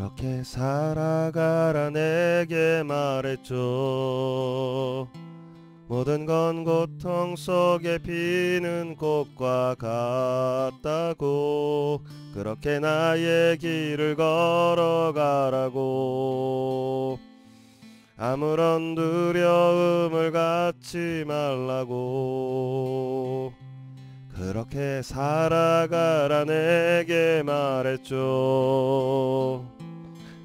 그렇게 살아가라 내게 말했죠. 모든 건 고통 속에 피는 꽃과 같다고. 그렇게 나의 길을 걸어가라고. 아무런 두려움을 갖지 말라고. 그렇게 살아가라 내게 말했죠.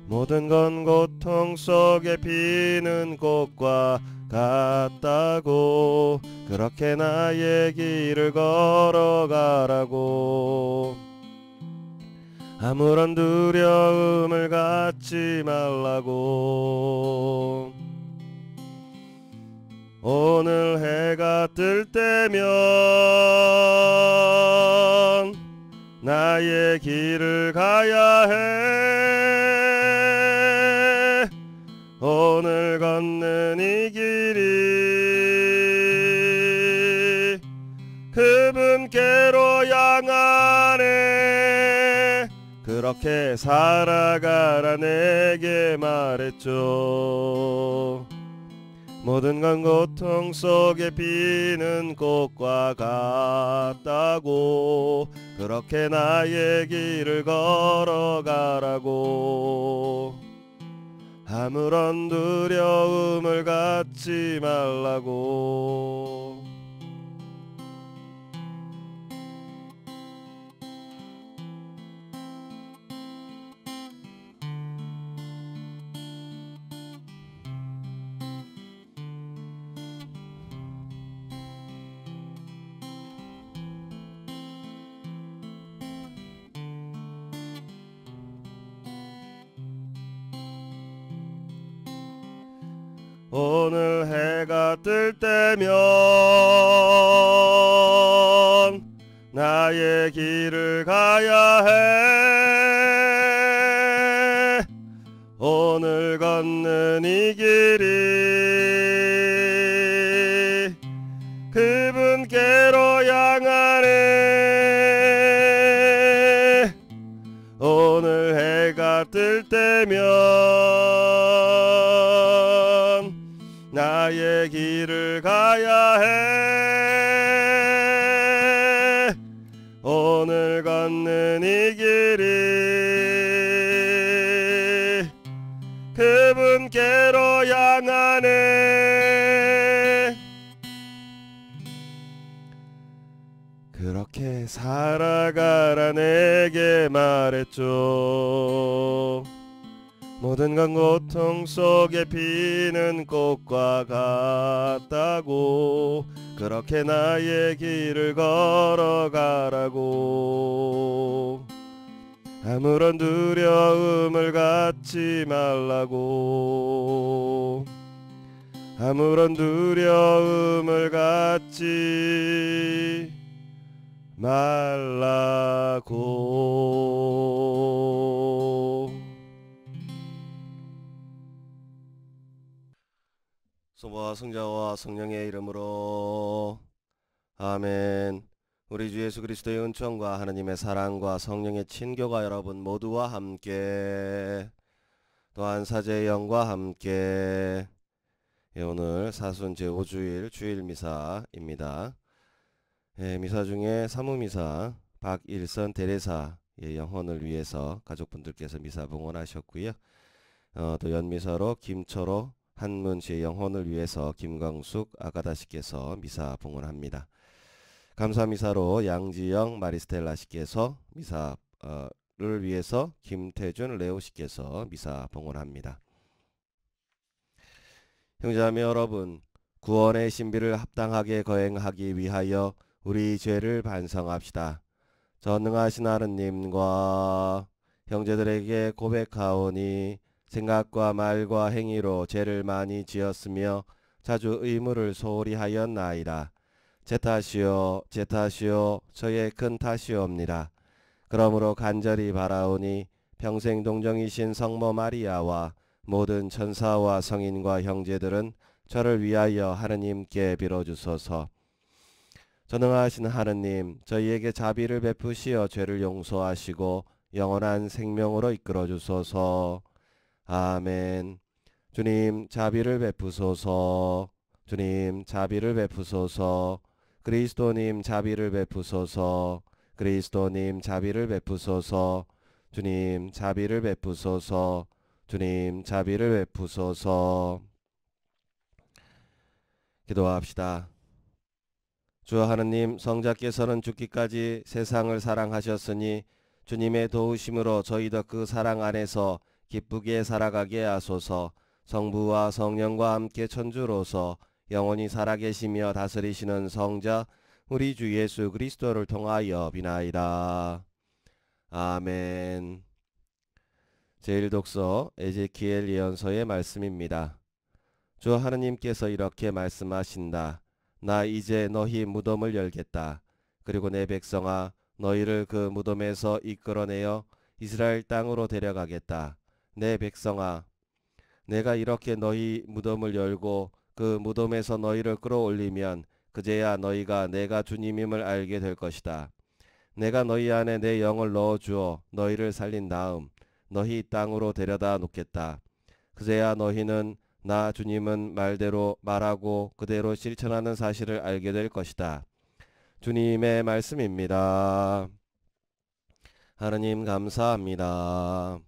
모든 건 고통 속에 피는 꽃과 같다고. 그렇게 나의 길을 걸어가라고. 아무런 두려움을 갖지 말라고. 오늘 해가 뜰 때면 나의 길을 가야 해. 오늘 걷는 이 길이 그분께로 향하네. 그렇게 살아가라 내게 말했죠. 모든 건 고통 속에 피는 꽃과 같다고. 그렇게 나의 길을 걸어가라고. 아무런 두려움을 갖지 말라고. 오늘 해가 뜰 때면 나의 길을 가야 해. 오늘 걷는 이 길이 그분께로 향하네. 오늘 해가 뜰 때면 나의 길을 가야 해. 오늘 걷는 이 길이 그분께로 향하네. 그렇게 살아가라 내게 말했죠. 모든 건 고통 속에 피는 꽃과 같다고. 그렇게 나의 길을 걸어가라고. 아무런 두려움을 갖지 말라고. 아무런 두려움을 갖지 말라고. 성부와 성자와 성령의 이름으로 아멘. 우리 주 예수 그리스도의 은총과 하나님의 사랑과 성령의 친교가 여러분 모두와 함께, 또한 사제의 영과 함께. 오늘 사순 제5주일 주일미사입니다. 미사 중에 사무미사 박일선 대례사의 영혼을 위해서 가족분들께서 미사 봉헌하셨고요. 또 연미사로 김철호 한문씨의 영혼을 위해서 김광숙 아가다씨께서 미사 봉헌합니다. 감사미사로 양지영 마리스텔라씨께서 미사를 위해서 김태준 레오씨께서 미사 봉헌합니다. 형제자매 여러분, 구원의 신비를 합당하게 거행하기 위하여 우리 죄를 반성합시다. 전능하신 하느님과 형제들에게 고백하오니 생각과 말과 행위로 죄를 많이 지었으며 자주 의무를 소홀히 하였나이다. 제 탓이요 제 탓이요 저의 큰 탓이옵니다. 그러므로 간절히 바라오니 평생 동정이신 성모 마리아와 모든 천사와 성인과 형제들은 저를 위하여 하느님께 빌어주소서. 전능하신 하느님, 저희에게 자비를 베푸시어 죄를 용서하시고 영원한 생명으로 이끌어 주소서. 아멘. 주님 자비를 베푸소서. 주님 자비를 베푸소서. 그리스도님 자비를 베푸소서. 그리스도님 자비를 베푸소서. 주님 자비를 베푸소서. 주님 자비를 베푸소서. 기도합시다. 주 하느님, 성자께서는 죽기까지 세상을 사랑하셨으니 주님의 도우심으로 저희도 그 사랑 안에서 기쁘게 살아가게 하소서. 성부와 성령과 함께 천주로서 영원히 살아계시며 다스리시는 성자 우리 주 예수 그리스도를 통하여 비나이다. 아멘. 제1독서 에제키엘 예언서의 말씀입니다. 주 하느님께서 이렇게 말씀하신다. 나 이제 너희 무덤을 열겠다. 그리고 내 백성아, 너희를 그 무덤에서 이끌어내어 이스라엘 땅으로 데려가겠다. 내 백성아, 내가 이렇게 너희 무덤을 열고 그 무덤에서 너희를 끌어올리면 그제야 너희가 내가 주님임을 알게 될 것이다. 내가 너희 안에 내 영을 넣어주어 너희를 살린 다음 너희 땅으로 데려다 놓겠다. 그제야 너희는 나 주님은 말대로 말하고 그대로 실천하는 사실을 알게 될 것이다. 주님의 말씀입니다. 하느님 감사합니다.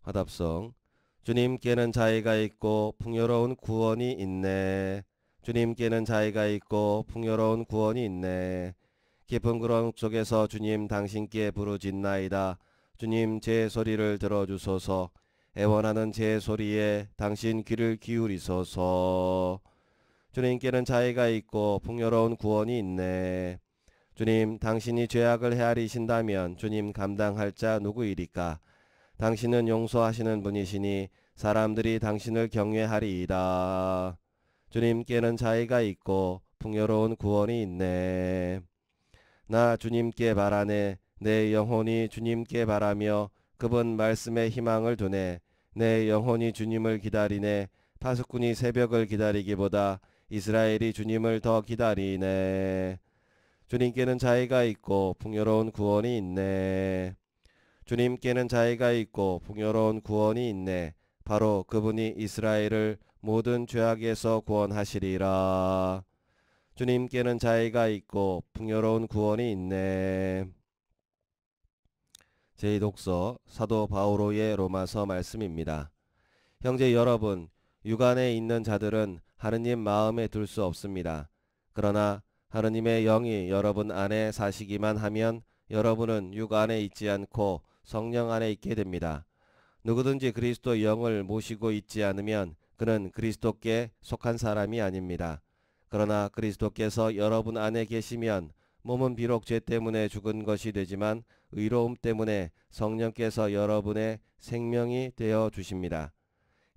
화답성. 주님께는 자애가 있고 풍요로운 구원이 있네. 주님께는 자애가 있고 풍요로운 구원이 있네. 깊은 구렁 속에서 주님 당신께 부르짖나이다. 주님 제 소리를 들어주소서. 애원하는 제 소리에 당신 귀를 기울이소서. 주님께는 자애가 있고 풍요로운 구원이 있네. 주님, 당신이 죄악을 헤아리신다면 주님 감당할 자 누구이리까? 당신은 용서하시는 분이시니 사람들이 당신을 경외하리이다. 주님께는 자애가 있고 풍요로운 구원이 있네. 나 주님께 바라네. 내 영혼이 주님께 바라며 그분 말씀에 희망을 두네. 내 영혼이 주님을 기다리네. 파수꾼이 새벽을 기다리기보다 이스라엘이 주님을 더 기다리네. 주님께는 자애가 있고 풍요로운 구원이 있네. 주님께는 자애가 있고 풍요로운 구원이 있네. 바로 그분이 이스라엘을 모든 죄악에서 구원하시리라. 주님께는 자애가 있고 풍요로운 구원이 있네. 제2독서 사도 바오로의 로마서 말씀입니다. 형제 여러분, 육안에 있는 자들은 하느님 마음에 둘 수 없습니다. 그러나 하느님의 영이 여러분 안에 사시기만 하면 여러분은 육 안에 있지 않고 성령 안에 있게 됩니다. 누구든지 그리스도 영을 모시고 있지 않으면 그는 그리스도께 속한 사람이 아닙니다. 그러나 그리스도께서 여러분 안에 계시면 몸은 비록 죄 때문에 죽은 것이 되지만 의로움 때문에 성령께서 여러분의 생명이 되어 주십니다.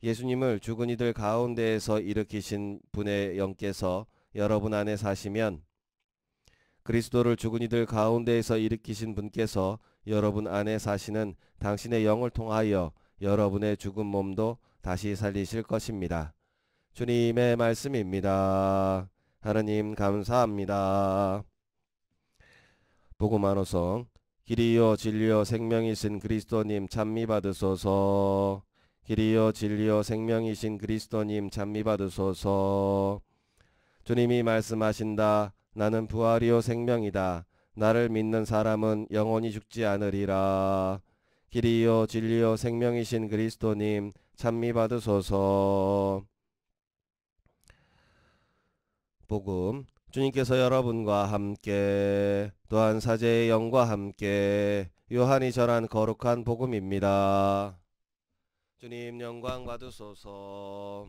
예수님을 죽은 이들 가운데에서 일으키신 분의 영께서 여러분 안에 사시면 그리스도를 죽은 이들 가운데에서 일으키신 분께서 여러분 안에 사시는 당신의 영을 통하여 여러분의 죽은 몸도 다시 살리실 것입니다. 주님의 말씀입니다. 하느님 감사합니다. 복음 안호성. 길이요 진리요 생명이신 그리스도님 찬미 받으소서. 길이요 진리요 생명이신 그리스도님 찬미 받으소서. 주님이 말씀하신다. 나는 부활이요 생명이다. 나를 믿는 사람은 영원히 죽지 않으리라. 길이요 진리요 생명이신 그리스도님 찬미 받으소서. 복음. 주님께서 여러분과 함께 또한 사제의 영과 함께 요한이 전한 거룩한 복음입니다. 주님 영광 받으소서.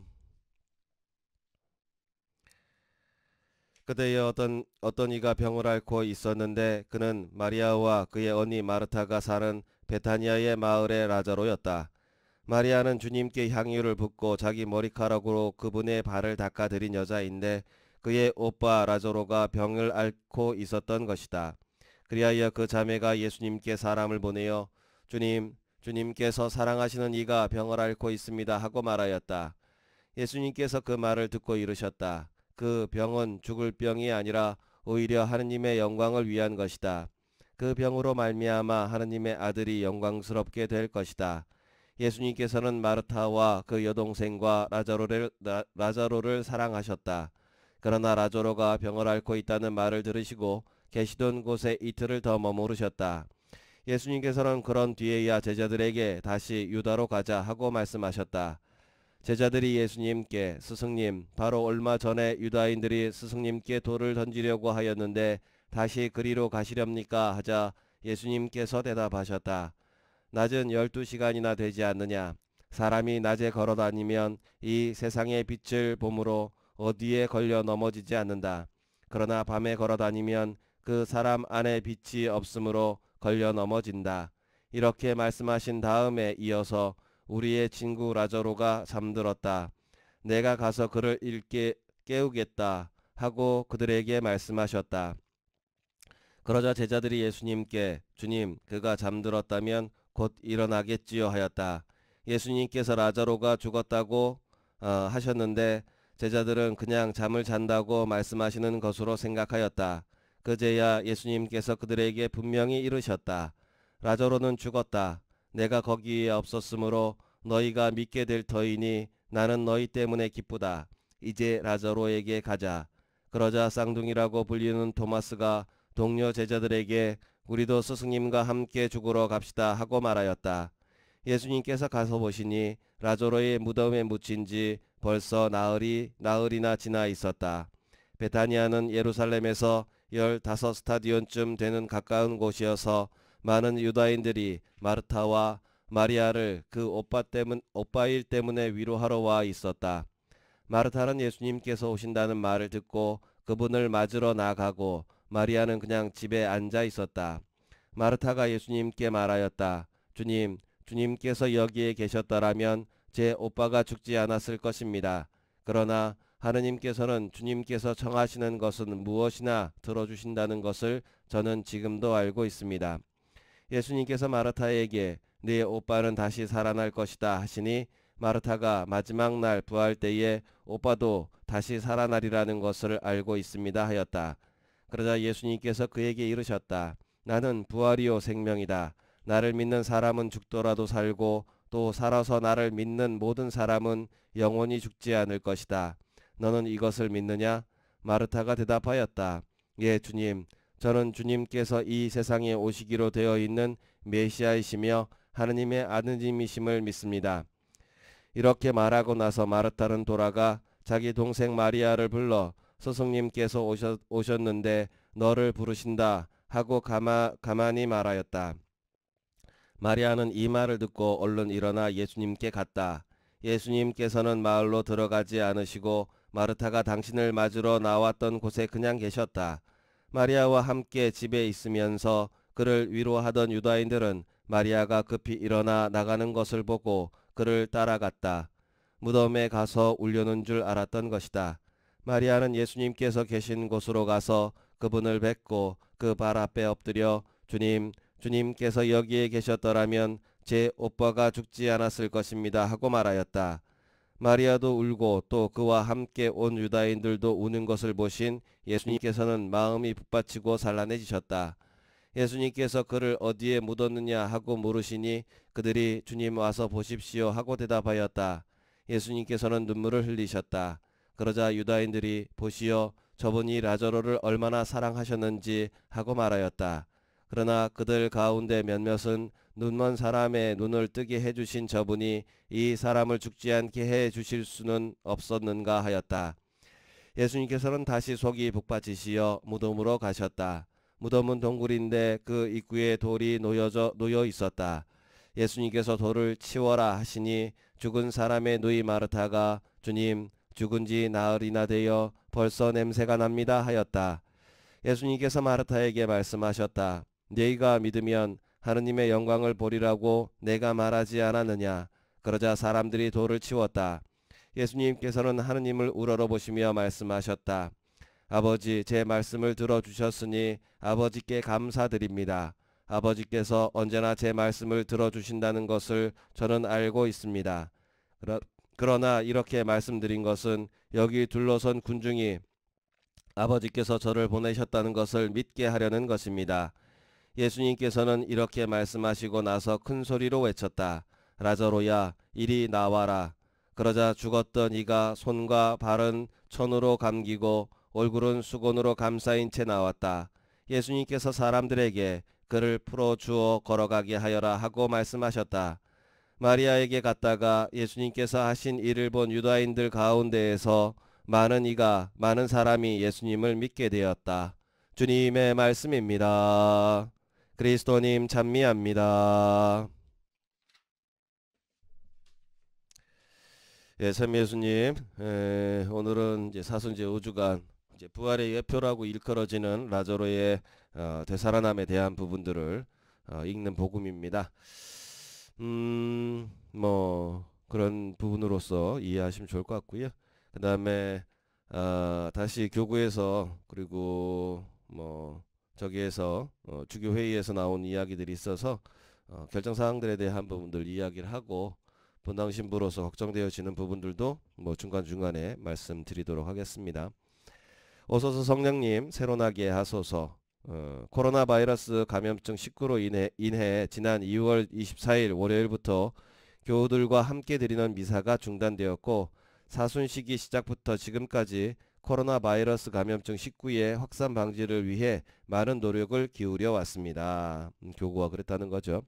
그때에 어떤 이가 병을 앓고 있었는데 그는 마리아와 그의 언니 마르타가 사는 베타니아의 마을의 라자로였다. 마리아는 주님께 향유를 붓고 자기 머리카락으로 그분의 발을 닦아드린 여자인데 그의 오빠 라자로가 병을 앓고 있었던 것이다. 그리하여 그 자매가 예수님께 사람을 보내어 주님께서 사랑하시는 이가 병을 앓고 있습니다 하고 말하였다. 예수님께서 그 말을 듣고 이르셨다. 그 병은 죽을 병이 아니라 오히려 하느님의 영광을 위한 것이다. 그 병으로 말미암아 하느님의 아들이 영광스럽게 될 것이다. 예수님께서는 마르타와 그 여동생과 라자로를 사랑하셨다. 그러나 라자로가 병을 앓고 있다는 말을 들으시고 계시던 곳에 이틀을 더 머무르셨다. 예수님께서는 그런 뒤에야 제자들에게 다시 유다로 가자 하고 말씀하셨다. 제자들이 예수님께 스승님, 바로 얼마 전에 유다인들이 스승님께 돌을 던지려고 하였는데 다시 그리로 가시렵니까 하자 예수님께서 대답하셨다. 낮은 12시간이나 되지 않느냐. 사람이 낮에 걸어다니면 이 세상의 빛을 보므로 어디에 걸려 넘어지지 않는다. 그러나 밤에 걸어다니면 그 사람 안에 빛이 없으므로 걸려 넘어진다. 이렇게 말씀하신 다음에 이어서 우리의 친구 라자로가 잠들었다. 내가 가서 그를 깨우겠다 하고 그들에게 말씀하셨다. 그러자 제자들이 예수님께 주님, 그가 잠들었다면 곧 일어나겠지요 하였다. 예수님께서 라자로가 죽었다고 하셨는데 제자들은 그냥 잠을 잔다고 말씀하시는 것으로 생각하였다. 그제야 예수님께서 그들에게 분명히 이르셨다. 라자로는 죽었다. 내가 거기에 없었으므로 너희가 믿게 될 터이니 나는 너희 때문에 기쁘다. 이제 라자로에게 가자. 그러자 쌍둥이라고 불리는 토마스가 동료 제자들에게 우리도 스승님과 함께 죽으러 갑시다 하고 말하였다. 예수님께서 가서 보시니 라자로의 무덤에 묻힌 지 벌써 나흘이나 지나 있었다. 베타니아는 예루살렘에서 15스타디온쯤 되는 가까운 곳이어서 많은 유다인들이 마르타와 마리아를 그 오빠일 때문에 위로하러 와 있었다. 마르타는 예수님께서 오신다는 말을 듣고 그분을 맞으러 나가고 마리아는 그냥 집에 앉아 있었다. 마르타가 예수님께 말하였다. 주님께서 여기에 계셨더라면 제 오빠가 죽지 않았을 것입니다. 그러나 하느님께서는 주님께서 청하시는 것은 무엇이나 들어주신다는 것을 저는 지금도 알고 있습니다. 예수님께서 마르타에게 네 오빠는 다시 살아날 것이다 하시니 마르타가 마지막 날 부활 때에 오빠도 다시 살아나리라는 것을 알고 있습니다 하였다. 그러자 예수님께서 그에게 이르셨다. 나는 부활이요 생명이다. 나를 믿는 사람은 죽더라도 살고 또 살아서 나를 믿는 모든 사람은 영원히 죽지 않을 것이다. 너는 이것을 믿느냐? 마르타가 대답하였다. 예, 주님. 저는 주님께서 이 세상에 오시기로 되어 있는 메시아이시며 하느님의 아드님이심을 믿습니다. 이렇게 말하고 나서 마르타는 돌아가 자기 동생 마리아를 불러 스승님께서 오셨는데 너를 부르신다 하고 가만히 말하였다. 마리아는 이 말을 듣고 얼른 일어나 예수님께 갔다. 예수님께서는 마을로 들어가지 않으시고 마르타가 당신을 맞으러 나왔던 곳에 그냥 계셨다. 마리아와 함께 집에 있으면서 그를 위로하던 유다인들은 마리아가 급히 일어나 나가는 것을 보고 그를 따라갔다. 무덤에 가서 울려는 줄 알았던 것이다. 마리아는 예수님께서 계신 곳으로 가서 그분을 뵙고 그 발 앞에 엎드려 주님께서 여기에 계셨더라면 제 오빠가 죽지 않았을 것입니다 하고 말하였다. 마리아도 울고 또 그와 함께 온 유다인들도 우는 것을 보신 예수님께서는 마음이 북받치고 산란해지셨다. 예수님께서 그를 어디에 묻었느냐 하고 물으시니 그들이 주님 와서 보십시오 하고 대답하였다. 예수님께서는 눈물을 흘리셨다. 그러자 유다인들이 보시오 저분이 라자로를 얼마나 사랑하셨는지 하고 말하였다. 그러나 그들 가운데 몇몇은 눈먼 사람의 눈을 뜨게 해주신 저분이 이 사람을 죽지 않게 해주실 수는 없었는가 하였다. 예수님께서는 다시 속이 북받치시어 무덤으로 가셨다. 무덤은 동굴인데 그 입구에 돌이 놓여 있었다. 예수님께서 돌을 치워라 하시니 죽은 사람의 누이 마르타가 주님 죽은 지 나흘이나 되어 벌써 냄새가 납니다 하였다. 예수님께서 마르타에게 말씀하셨다. 네가 믿으면 하느님의 영광을 보리라고 내가 말하지 않았느냐. 그러자 사람들이 돌을 치웠다. 예수님께서는 하느님을 우러러보시며 말씀하셨다. 아버지 제 말씀을 들어주셨으니 아버지께 감사드립니다. 아버지께서 언제나 제 말씀을 들어주신다는 것을 저는 알고 있습니다. 그러나 이렇게 말씀드린 것은 여기 둘러선 군중이 아버지께서 저를 보내셨다는 것을 믿게 하려는 것입니다. 예수님께서는 이렇게 말씀하시고 나서 큰 소리로 외쳤다. 라자로야, 이리 나와라. 그러자 죽었던 이가 손과 발은 천으로 감기고 얼굴은 수건으로 감싸인 채 나왔다. 예수님께서 사람들에게 그를 풀어주어 걸어가게 하여라 하고 말씀하셨다. 마리아에게 갔다가 예수님께서 하신 일을 본 유다인들 가운데에서 많은 사람이 예수님을 믿게 되었다. 주님의 말씀입니다. 그리스도님 찬미합니다. 예, 참 예수님, 오늘은 이제 사순절 우주간 이제 부활의 예표라고 일컬어지는 라자로의 되살아남에 대한 부분들을 읽는 복음입니다. 뭐 그런 부분으로서 이해하시면 좋을 것 같고요. 그 다음에 다시 교구에서 그리고 뭐 저기에서 주교 회의에서 나온 이야기들이 있어서 결정 사항들에 대한 부분들 이야기를 하고 본당 신부로서 걱정되어지는 부분들도 뭐 중간중간에 말씀드리도록 하겠습니다. 오소서 성령님 새로 나게 하소서. 코로나 바이러스 감염증 19로 인해 지난 2월 24일 월요일부터 교우들과 함께 드리는 미사가 중단되었고 사순시기 시작부터 지금까지 코로나 바이러스 감염증 19의 확산 방지를 위해 많은 노력을 기울여 왔습니다. 교구가 그랬다는 거죠.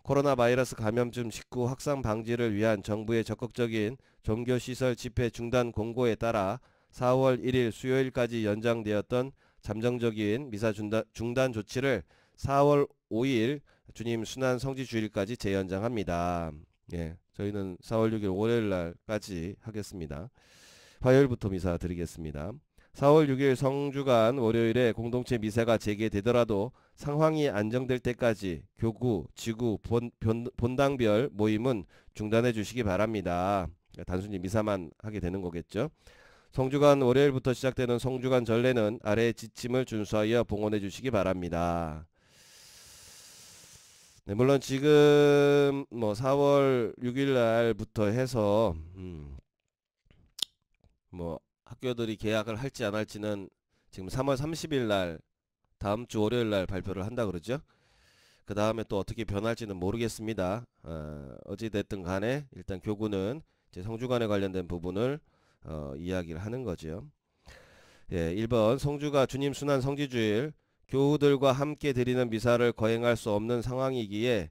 코로나 바이러스 감염증 19 확산 방지를 위한 정부의 적극적인 종교시설 집회 중단 공고에 따라 4월 1일 수요일까지 연장되었던 잠정적인 미사 중단 조치를 4월 5일 주님 순환 성지주일까지 재연장합니다. 예, 저희는 4월 6일 월요일 날까지 하겠습니다. 화요일부터 미사 드리겠습니다. 4월 6일 성주간 월요일에 공동체 미사가 재개되더라도 상황이 안정될 때까지 교구, 지구, 본당별 모임은 중단해 주시기 바랍니다. 단순히 미사만 하게 되는 거겠죠. 성주간 월요일부터 시작되는 성주간 전례는 아래의 지침을 준수하여 봉헌해 주시기 바랍니다. 네, 물론 지금 뭐 4월 6일 날부터 해서 뭐 학교들이 개학을 할지 안 할지는 지금 3월 30일 날 다음 주 월요일 날 발표를 한다 그러죠. 그 다음에 또 어떻게 변할지는 모르겠습니다. 어찌됐든 간에 일단 교구는 이제 성주간에 관련된 부분을 이야기를 하는 거죠. 예, 1번 성주가 주님 순환 성지주일 교우들과 함께 드리는 미사를 거행할 수 없는 상황이기에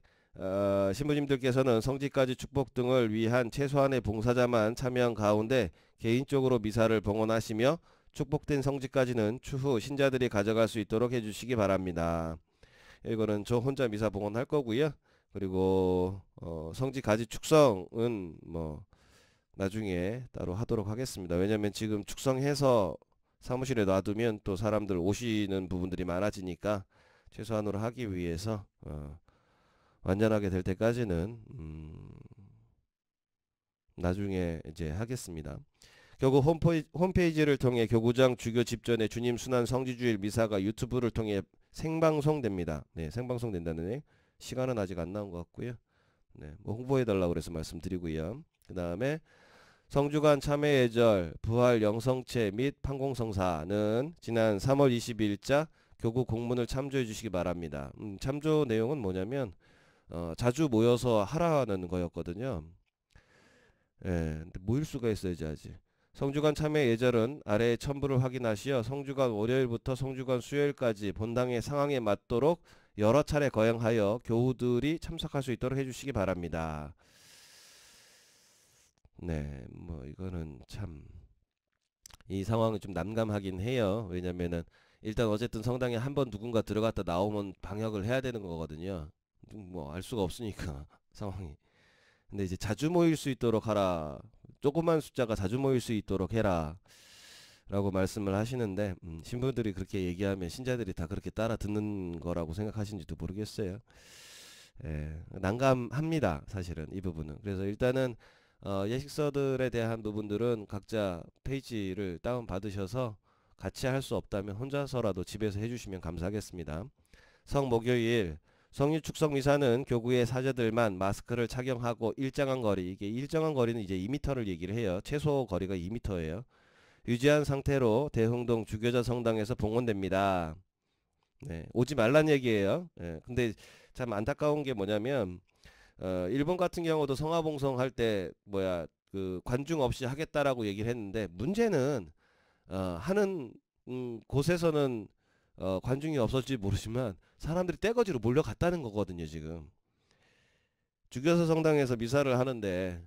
신부님들께서는 성지까지 축복 등을 위한 최소한의 봉사자만 참여한 가운데 개인적으로 미사를 봉헌하시며 축복된 성지까지는 추후 신자들이 가져갈 수 있도록 해주시기 바랍니다. 이거는 저 혼자 미사 봉헌할 거고요. 그리고 성지가지 축성은 뭐 나중에 따로 하도록 하겠습니다. 왜냐면 지금 축성해서 사무실에 놔두면 또 사람들 오시는 부분들이 많아지니까 최소한으로 하기 위해서 완전하게 될 때까지는 나중에 이제 하겠습니다. 교구 홈페이지를 통해 교구장 주교 집전에 주님 순환 성지주일 미사가 유튜브를 통해 생방송됩니다. 네, 생방송된다는 시간은 아직 안 나온 것 같고요. 네, 뭐 홍보해달라고 그래서 말씀드리고요. 그 다음에 성주간 참회예절, 부활 영성체 및 판공성사는 지난 3월 20일자 교구 공문을 참조해 주시기 바랍니다. 참조 내용은 뭐냐면 자주 모여서 하라는 거였거든요. 예, 근데 모일 수가 있어야지 아직. 성주간 참회 예절은 아래의 첨부를 확인하시어 성주간 월요일부터 성주간 수요일까지 본당의 상황에 맞도록 여러 차례 거행하여 교우들이 참석할 수 있도록 해주시기 바랍니다. 네, 뭐 이거는 참 이 상황은 좀 난감하긴 해요. 왜냐면은 일단 어쨌든 성당에 한번 누군가 들어갔다 나오면 방역을 해야 되는 거거든요. 뭐 알 수가 없으니까 상황이. 근데 이제 자주 모일 수 있도록 하라. 조그만 숫자가 자주 모일 수 있도록 해라 라고 말씀을 하시는데 신부들이 그렇게 얘기하면 신자들이 다 그렇게 따라 듣는 거라고 생각하시는지도 모르겠어요. 예, 난감합니다 사실은 이 부분은. 그래서 일단은 예식서들에 대한 부분들은 각자 페이지를 다운 받으셔서 같이 할 수 없다면 혼자서라도 집에서 해주시면 감사하겠습니다. 성목요일 성유축성 미사는 교구의 사제들만 마스크를 착용하고 일정한 거리, 이게 일정한 거리는 이제 2m를 얘기를 해요. 최소 거리가 2m예요. 유지한 상태로 대흥동 주교자 성당에서 봉헌됩니다. 네, 오지 말란 얘기예요. 예, 근데 참 안타까운 게 뭐냐면 일본 같은 경우도 성화봉송 할 때 뭐야 그 관중 없이 하겠다라고 얘기를 했는데 문제는 하는 곳에서는 관중이 없을지 모르지만 사람들이 떼거지로 몰려갔다는 거거든요. 지금 주교서 성당에서 미사를 하는데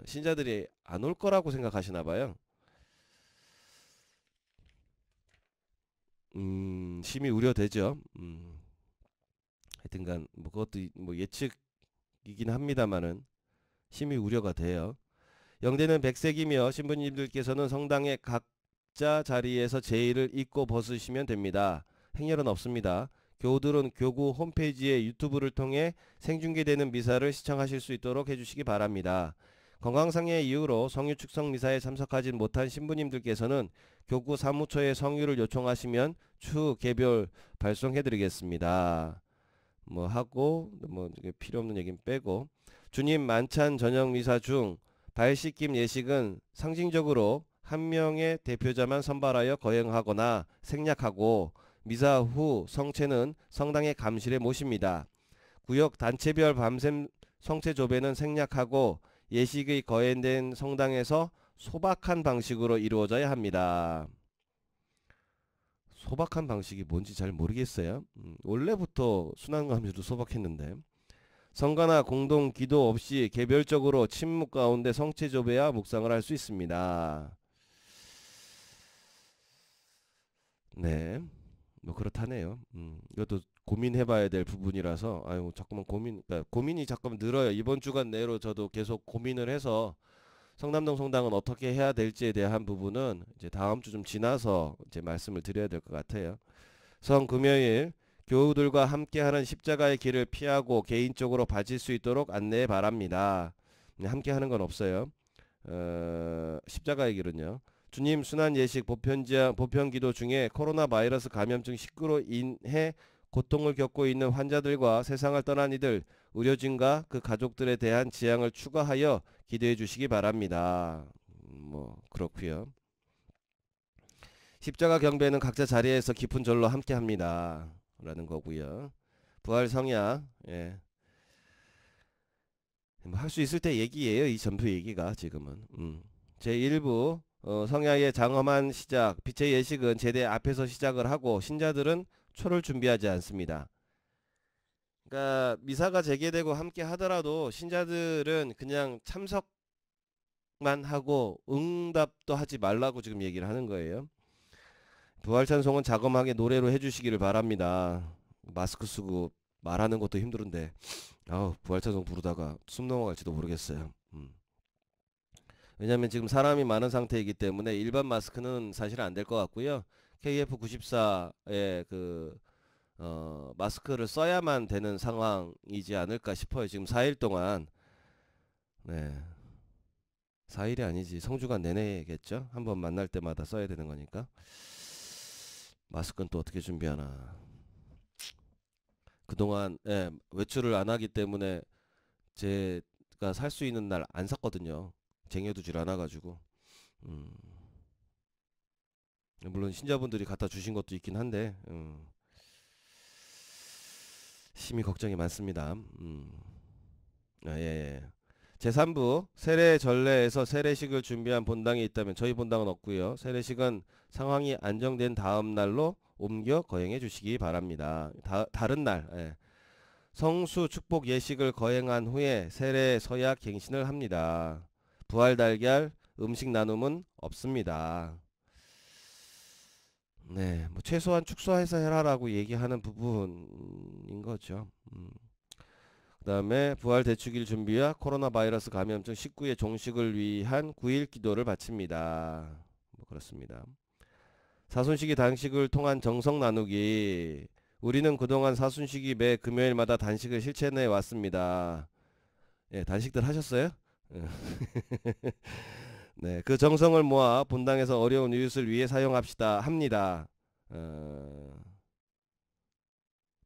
신자들이 안 올 거라고 생각하시나 봐요. 심히 우려되죠. 하여튼간 뭐 그것도 뭐 예측이긴 합니다만은 심히 우려가 돼요. 영대는 백색이며 신부님들께서는 성당의 각자 자리에서 제의를 입고 벗으시면 됩니다. 행렬은 없습니다. 교우들은 교구 홈페이지에 유튜브를 통해 생중계되는 미사를 시청하실 수 있도록 해주시기 바랍니다. 건강상의 이유로 성유 축성 미사에 참석하지 못한 신부님들께서는 교구 사무처에 성유를 요청하시면 추후 개별 발송해드리겠습니다. 뭐 하고 뭐 필요 없는 얘기는 빼고 주님 만찬 저녁 미사 중 발씻김 예식은 상징적으로 한 명의 대표자만 선발하여 거행하거나 생략하고 미사 후 성체는 성당의 감실에 모십니다. 구역 단체별 밤샘 성체 조배는 생략하고 예식의 거행된 성당에서 소박한 방식으로 이루어져야 합니다. 소박한 방식이 뭔지 잘 모르겠어요. 원래부터 순환감시도 소박했는데 성가나 공동 기도 없이 개별적으로 침묵 가운데 성체 조배와 묵상을 할 수 있습니다. 네, 뭐 그렇다네요. 이것도 고민해봐야 될 부분이라서 아유 자꾸만 그러니까 고민이 자꾸만 늘어요. 이번 주간 내로 저도 계속 고민을 해서 성남동 성당은 어떻게 해야 될지에 대한 부분은 이제 다음 주 좀 지나서 이제 말씀을 드려야 될 것 같아요. 성금요일 교우들과 함께하는 십자가의 길을 피하고 개인적으로 바칠 수 있도록 안내해 바랍니다. 함께하는 건 없어요. 십자가의 길은요. 주님 순환 예식 보편기도 중에 코로나 바이러스 감염증 19로 인해 고통을 겪고 있는 환자들과 세상을 떠난 이들, 의료진과 그 가족들에 대한 지향을 추가하여 기도해 주시기 바랍니다. 뭐 그렇고요. 십자가 경배는 각자 자리에서 깊은 절로 함께 합니다. 라는 거고요. 부활 성약, 예. 뭐 할 수 있을 때 얘기예요. 이 전부 얘기가 지금은. 제1부 성약의 장엄한 시작, 빛의 예식은 제대 앞에서 시작을 하고 신자들은 초를 준비하지 않습니다. 그러니까 미사가 재개되고 함께 하더라도 신자들은 그냥 참석만 하고 응답도 하지 말라고 지금 얘기를 하는 거예요. 부활 찬송은 자그마하게 노래로 해주시기를 바랍니다. 마스크 쓰고 말하는 것도 힘들은데 부활 찬송 부르다가 숨 넘어갈지도 모르겠어요. 왜냐면 지금 사람이 많은 상태이기 때문에 일반 마스크는 사실 안 될 것 같고요. KF94의 그 마스크를 써야만 되는 상황이지 않을까 싶어요. 지금 4일 동안. 네. 4일이 아니지. 성주간 내내겠죠. 한번 만날 때마다 써야 되는 거니까. 마스크는 또 어떻게 준비하나. 그동안 외출을 안 하기 때문에 제가 살 수 있는 날 안 샀거든요. 쟁여두질 않아가지고. 물론 신자분들이 갖다 주신 것도 있긴 한데 심히 걱정이 많습니다. 예, 예. 제3부 세례 전례에서 세례식을 준비한 본당이 있다면 저희 본당은 없고요. 세례식은 상황이 안정된 다음 날로 옮겨 거행해 주시기 바랍니다. 다른 날 성수 축복 예식을 거행한 후에 세례 서약 갱신을 합니다. 부활 달걀 음식 나눔은 없습니다. 네, 뭐 최소한 축소해서 해라라고 얘기하는 부분인 거죠. 그 다음에 부활 대축일 준비와 코로나 바이러스 감염증 19의 종식을 위한 9일 기도를 바칩니다. 뭐 그렇습니다. 사순식이 단식을 통한 정성 나누기. 우리는 그동안 사순식이 매 금요일마다 단식을 실천해 왔습니다. 예, 단식들 하셨어요? 네, 그 정성을 모아 본당에서 어려운 이웃을 위해 사용합시다 합니다.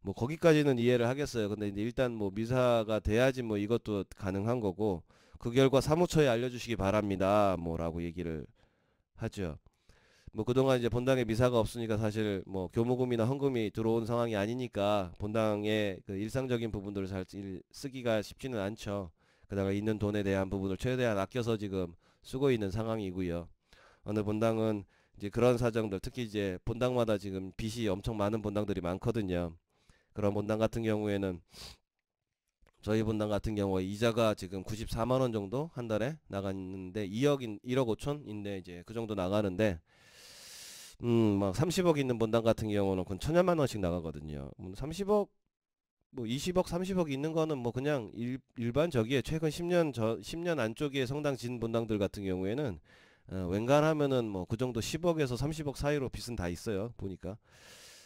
뭐 거기까지는 이해를 하겠어요. 근데 이제 일단 뭐 미사가 돼야지 뭐 이것도 가능한 거고 그 결과 사무처에 알려주시기 바랍니다. 뭐라고 얘기를 하죠. 뭐 그동안 이제 본당에 미사가 없으니까 사실 뭐 교무금이나 헌금이 들어온 상황이 아니니까 본당의 그 일상적인 부분들을 잘 쓰기가 쉽지는 않죠. 그다가 있는 돈에 대한 부분을 최대한 아껴서 지금 쓰고 있는 상황이고요. 어느 본당은 이제 그런 사정들, 특히 이제 본당마다 지금 빚이 엄청 많은 본당들이 많거든요. 그런 본당 같은 경우에는 저희 본당 같은 경우에 이자가 지금 94만 원 정도 한 달에 나갔는데 1억 5천인데 이제 그 정도 나가는데 막 30억 있는 본당 같은 경우는 그 천여만 원씩 나가거든요. 30억 뭐 20억 30억 있는 거는 뭐 그냥 일반적이에요. 최근 10년 안쪽에 성당 진 본당들 같은 경우에는 웬간하면은 뭐 그 정도 10억에서 30억 사이로 빚은 다 있어요. 보니까.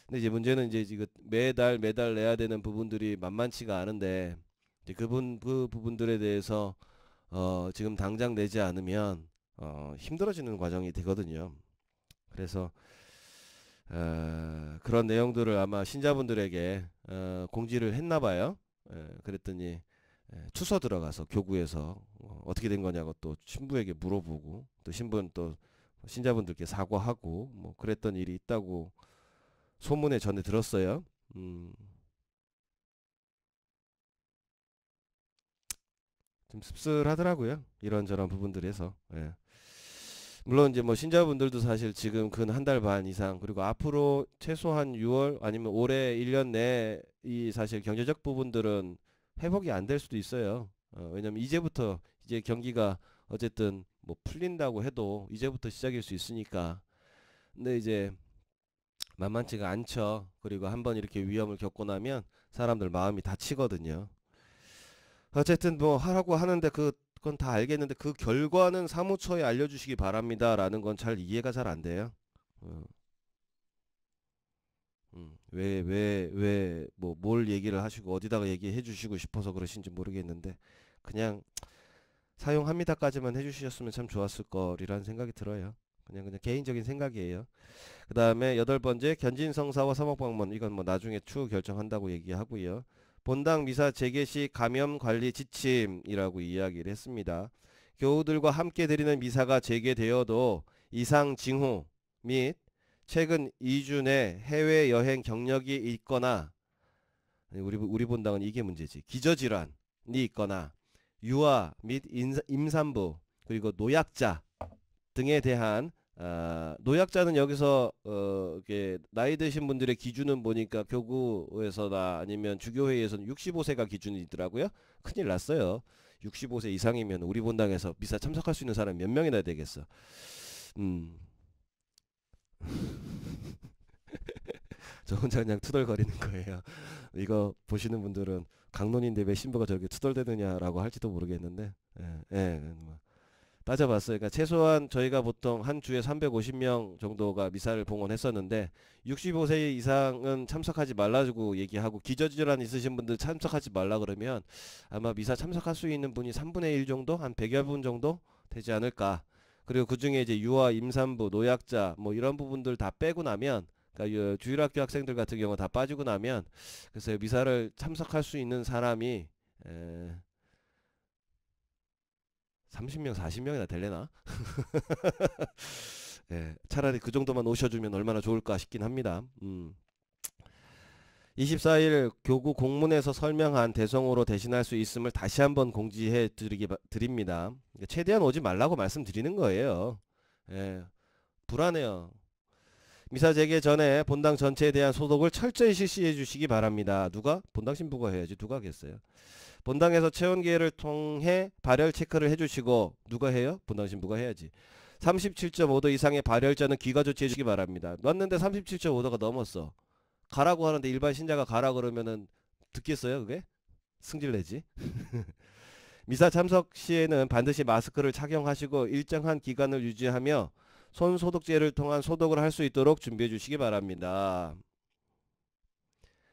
근데 이제 문제는 이제 지금 매달 내야 되는 부분들이 만만치가 않은데 이제 그 부분들에 대해서 지금 당장 내지 않으면 힘들어지는 과정이 되거든요. 그래서 그런 내용들을 아마 신자분들에게 공지를 했나 봐요. 그랬더니 추서 들어가서 교구에서 어떻게 된 거냐고 또 신부에게 물어보고 또 신부는 또 신자분들께 사과하고 뭐 그랬던 일이 있다고 소문에 전해 들었어요. 좀 씁쓸하더라고요. 이런저런 부분들에서. 예. 물론 이제 뭐 신자분들도 사실 지금 근 한 달 반 이상 그리고 앞으로 최소한 6월 아니면 올해 1년 내 이 사실 경제적 부분들은 회복이 안 될 수도 있어요. 왜냐면 이제부터 이제 경기가 어쨌든 뭐 풀린다고 해도 이제부터 시작일 수 있으니까. 근데 이제 만만치가 않죠. 그리고 한번 이렇게 위험을 겪고 나면 사람들 마음이 다치거든요. 어쨌든 뭐 하라고 하는데 그건 다 알겠는데 그 결과는 사무처에 알려주시기 바랍니다라는 건 잘 이해가 잘 안 돼요. 어, 뭐 뭘 얘기를 하시고 어디다가 얘기해 주시고 싶어서 그러신지 모르겠는데 그냥 사용합니다까지만 해주셨으면 참 좋았을 거리라는 생각이 들어요. 그냥 개인적인 생각이에요. 그 다음에 여덟 번째 견진성사와 사목방문 이건 뭐 나중에 추후 결정한다고 얘기하고요. 본당 미사 재개 시 감염 관리 지침이라고 이야기를 했습니다. 교우들과 함께 드리는 미사가 재개되어도 이상 징후 및 최근 2주 내 해외 여행 경력이 있거나 우리 본당은 이게 문제지. 기저질환이 있거나 유아 및 임산부 그리고 노약자 등에 대한 노약자는 여기서 이렇게 나이 드신 분들의 기준은 보니까 교구에서나 아니면 주교회에서는 65세가 기준이더라고요. 큰일 났어요. 65세 이상이면 우리 본당에서 미사 참석할 수 있는 사람이 몇 명이나 되겠어. 음. 저 혼자 그냥 투덜거리는 거예요. 이거 보시는 분들은 강론인데 왜 신부가 저렇게 투덜대느냐라고 할지도 모르겠는데 예, 예, 뭐 따져봤어요. 그러니까 최소한 저희가 보통 한 주에 350명 정도가 미사를 봉헌했었는데 65세 이상은 참석하지 말라고 얘기하고 기저질환 있으신 분들 참석하지 말라 그러면 아마 미사 참석할 수 있는 분이 3분의 1 정도 한 100여 분 정도 되지 않을까. 그리고 그 중에 이제 유아, 임산부, 노약자 뭐 이런 부분들 다 빼고 나면 그러니까 주일학교 학생들 같은 경우 다 빠지고 나면 그래서 미사를 참석할 수 있는 사람이 30명, 40명이나 될래나? 예, 차라리 그 정도만 오셔주면 얼마나 좋을까 싶긴 합니다. 24일 교구 공문에서 설명한 대성으로 대신할 수 있음을 다시 한번 공지해 드립니다. 최대한 오지 말라고 말씀드리는 거예요. 예, 불안해요. 미사 재개 전에 본당 전체에 대한 소독을 철저히 실시해 주시기 바랍니다. 누가? 본당 신부가 해야지. 누가 하겠어요? 본당에서 체온계를 통해 발열 체크를 해주시고 누가 해요? 본당 신부가 해야지. 37.5도 이상의 발열자는 귀가 조치해 주기 바랍니다. 놨는데 37.5도가 넘었어. 가라고 하는데 일반 신자가 가라 그러면은 듣겠어요 그게? 승질내지. 미사 참석 시에는 반드시 마스크를 착용하시고 일정한 기간을 유지하며 손 소독제를 통한 소독을 할 수 있도록 준비해 주시기 바랍니다.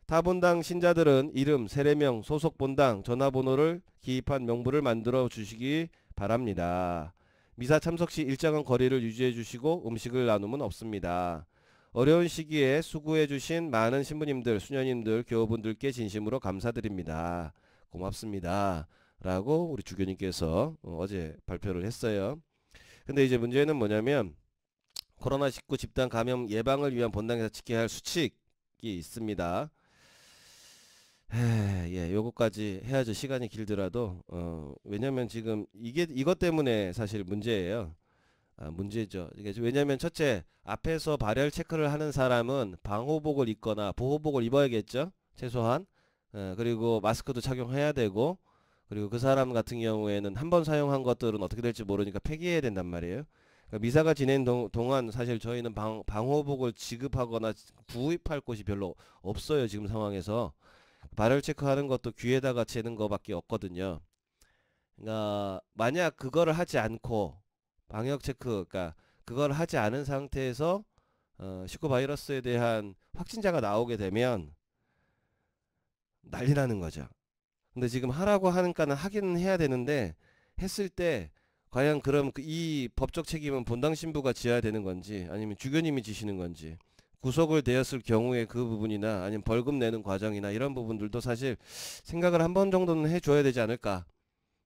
타본당 신자들은 이름, 세례명, 소속 본당, 전화번호를 기입한 명부를 만들어 주시기 바랍니다. 미사 참석 시 일정한 거리를 유지해 주시고 음식을 나눔은 없습니다. 어려운 시기에 수고해 주신 많은 신부님들, 수녀님들, 교우분들께 진심으로 감사드립니다. 고맙습니다. 라고 우리 주교님께서 어제 발표를 했어요. 근데 이제 문제는 뭐냐면 코로나19 집단 감염 예방을 위한 본당에서 지켜야 할 수칙이 있습니다. 예, 요거까지 해야죠. 시간이 길더라도. 왜냐면 지금 이것 때문에 사실 문제예요. 문제죠. 이게 왜냐면 첫째, 앞에서 발열 체크를 하는 사람은 방호복을 입거나 보호복을 입어야겠죠. 최소한. 그리고 마스크도 착용해야 되고, 그리고 그 사람 같은 경우에는 한 번 사용한 것들은 어떻게 될지 모르니까 폐기해야 된단 말이에요. 그러니까 미사가 진행 동안 사실 저희는 방호복을 지급하거나 구입할 곳이 별로 없어요. 지금 상황에서. 발열 체크하는 것도 귀에다가 재는 거밖에 없거든요. 그러니까 만약 그거를 하지 않고 방역 체크, 그러니까 그걸 하지 않은 상태에서 19 바이러스에 대한 확진자가 나오게 되면 난리 나는 거죠. 근데 지금 하라고 하니까는 하기는 해야 되는데 했을 때 과연 그럼 이 법적 책임은 본당 신부가 지어야 되는 건지 아니면 주교님이 지시는 건지 구속을 되었을 경우에 그 부분이나 아니면 벌금 내는 과정이나 이런 부분들도 사실 생각을 한 번 정도는 해줘야 되지 않을까